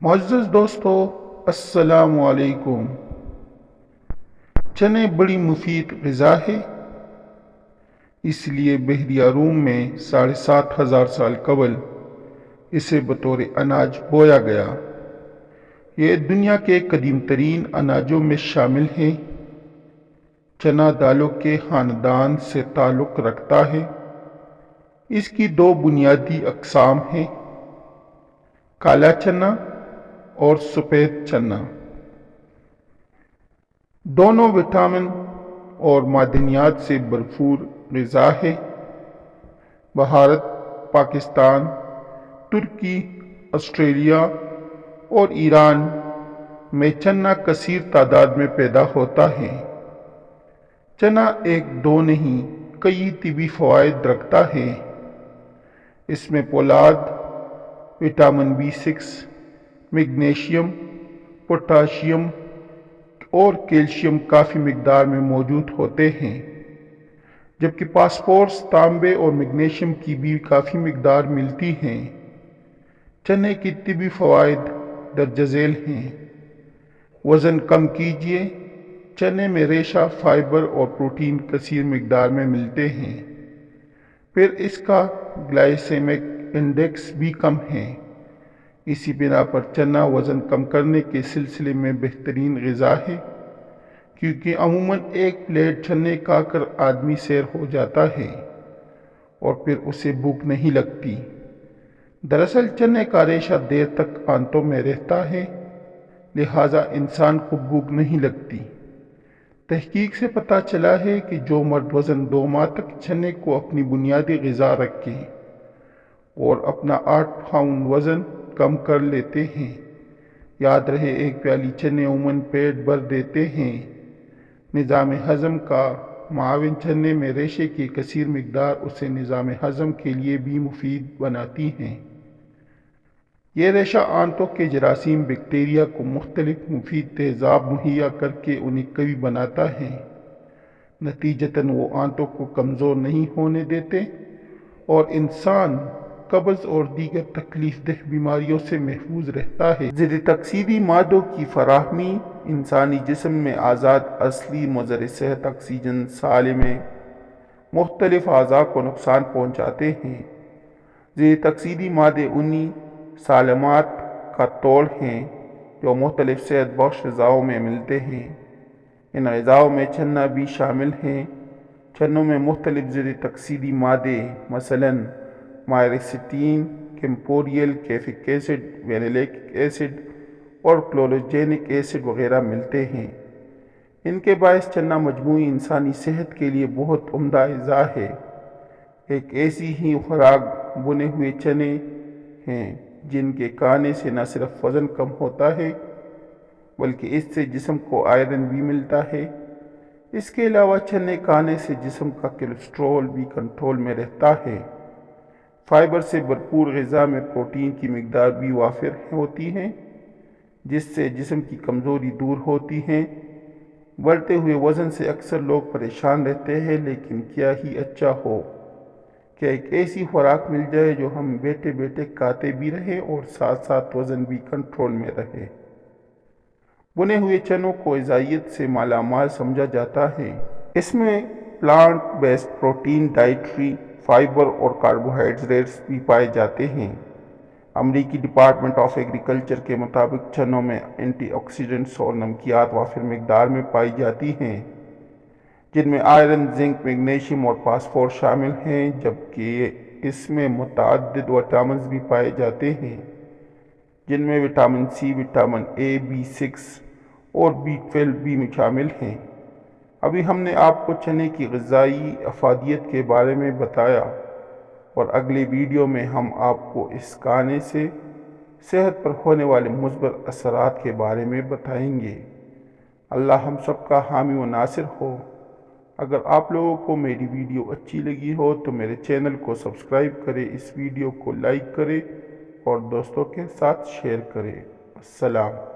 معزز دوستو، السلام علیکم۔ چنے بڑی مفید غذا ہے، اس لیے بحیرہ روم میں 7,500 سال قبل اسے بطور اناج بویا گیا۔ یہ دنیا کے قدیم ترین اناجوں میں شامل ہے۔ چنا دالوں کے خاندان سے تعلق رکھتا ہے۔ اس کی دو بنیادی اقسام ہیں: کالا چنا اور سفید چنا۔ دونوں وٹامن اور معدنیات سے بھرپور غذا ہے۔ بھارت، پاکستان، ترکی، آسٹریلیا اور ایران میں چنا کثیر تعداد میں پیدا ہوتا ہے۔ چنا ایک دو نہیں کئی طبی فوائد رکھتا ہے۔ اس میں فولاد، وٹامن B6، میگنیشیم، پوٹاشیم اور کیلشیم کافی مقدار میں موجود ہوتے ہیں، جبکہ فاسفورس، تانبے اور میگنیشیم کی بھی کافی مقدار ملتی ہیں۔ چنے کی طبی فوائد درج ذیل ہیں۔ وزن کم کیجیے۔ چنے میں ریشہ، فائبر اور پروٹین کثیر مقدار میں ملتے ہیں۔ پھر اس کا گلائسیمک انڈیکس بھی کم ہے۔ اسی بنا پر چنا وزن کم کرنے کے سلسلے میں بہترین غذا ہے، کیونکہ عموماً ایک پلیٹ چنے کھا کر آدمی سیر ہو جاتا ہے اور پھر اسے بھوک نہیں لگتی۔ دراصل چنے کا ریشہ دیر تک آنتوں میں رہتا ہے، لہٰذا انسان کو بھوک نہیں لگتی۔ تحقیق سے پتہ چلا ہے کہ جو مرد وزن 2 ماہ تک چنے کو اپنی بنیادی غذا رکھیں اور اپنا 8 پاؤنڈ وزن کم کر لیتے ہیں۔ یاد رہے، ایک پیالی چنے عموماً پیٹ بھر دیتے ہیں۔ نظام ہضم کا معاون چنے میں ریشے کی کثیر مقدار اسے نظام ہضم کے لیے بھی مفید بناتی ہیں۔ یہ ریشہ آنتوں کے جراثیم، بیکٹیریا کو مختلف مفید تیزاب مہیا کر کے انہیں قوی بناتا ہے۔ نتیجتاً وہ آنتوں کو کمزور نہیں ہونے دیتے اور انسان قبض اور دیگر تکلیف دہ بیماریوں سے محفوظ رہتا ہے۔ ضد تکسیری مادوں کی فراہمی انسانی جسم میں آزاد اصلی مضر صحت آکسیجن سالے میں مختلف اعضاء کو نقصان پہنچاتے ہیں۔ ضد تکسیری مادے انہی سالمات کا طول ہیں جو مختلف صحت بخش غذاؤں میں ملتے ہیں۔ ان غذاؤں میں چنا بھی شامل ہیں۔ چنوں میں مختلف ضد تکسیری مادے مثلاً مائرسٹین، کیمپوریل، کیفک ایسڈ، وینولیک ایسڈ اور کلوروجینک ایسڈ وغیرہ ملتے ہیں۔ ان کے باعث چنا مجموعی انسانی صحت کے لیے بہت عمدہ غذا ہے۔ ایک ایسی ہی خوراک بنے ہوئے چنے ہیں جن کے کھانے سے نہ صرف وزن کم ہوتا ہے بلکہ اس سے جسم کو آئرن بھی ملتا ہے۔ اس کے علاوہ چنے کھانے سے جسم کا کولیسٹرول بھی کنٹرول میں رہتا ہے۔ فائبر سے بھرپور غذا میں پروٹین کی مقدار بھی وافر ہوتی ہے، جس سے جسم کی کمزوری دور ہوتی ہے۔ بڑھتے ہوئے وزن سے اکثر لوگ پریشان رہتے ہیں، لیکن کیا ہی اچھا ہو کہ ایک ایسی خوراک مل جائے جو ہم بیٹھے بیٹھے کھاتے بھی رہیں اور ساتھ ساتھ وزن بھی کنٹرول میں رہے۔ بنے ہوئے چنوں کو غذائیت سے مالا مال سمجھا جاتا ہے۔ اس میں plant based protein, dietary fibre اور کاربوہائیڈریٹس بھی پائے جاتے ہیں۔ امریکی ڈپارٹمنٹ آف ایگریکلچر کے مطابق چنوں میں اینٹی آکسیڈنٹس اور نمکیات وافر مقدار میں پائی جاتی ہیں، جن میں آئرن، زنک، میگنیشیم اور فاسفورس شامل ہیں، جبکہ اس میں متعدد وٹامنز بھی پائے جاتے ہیں، جن میں vitamin C، vitamin A، B6 اور B12 بھی شامل ہیں۔ ابھی ہم نے آپ کو چنے کی غذائی افادیت کے بارے میں بتایا، اور اگلے ویڈیو میں ہم آپ کو اس کھانے سے صحت پر ہونے والے مثبت اثرات کے بارے میں بتائیں گے۔ اللہ ہم سب کا حامی و ناصر ہو۔ اگر آپ لوگوں کو میری ویڈیو اچھی لگی ہو تو میرے چینل کو سبسکرائب کریں، اس ویڈیو کو لائک کریں اور دوستوں کے ساتھ شیئر کریں۔ السلام۔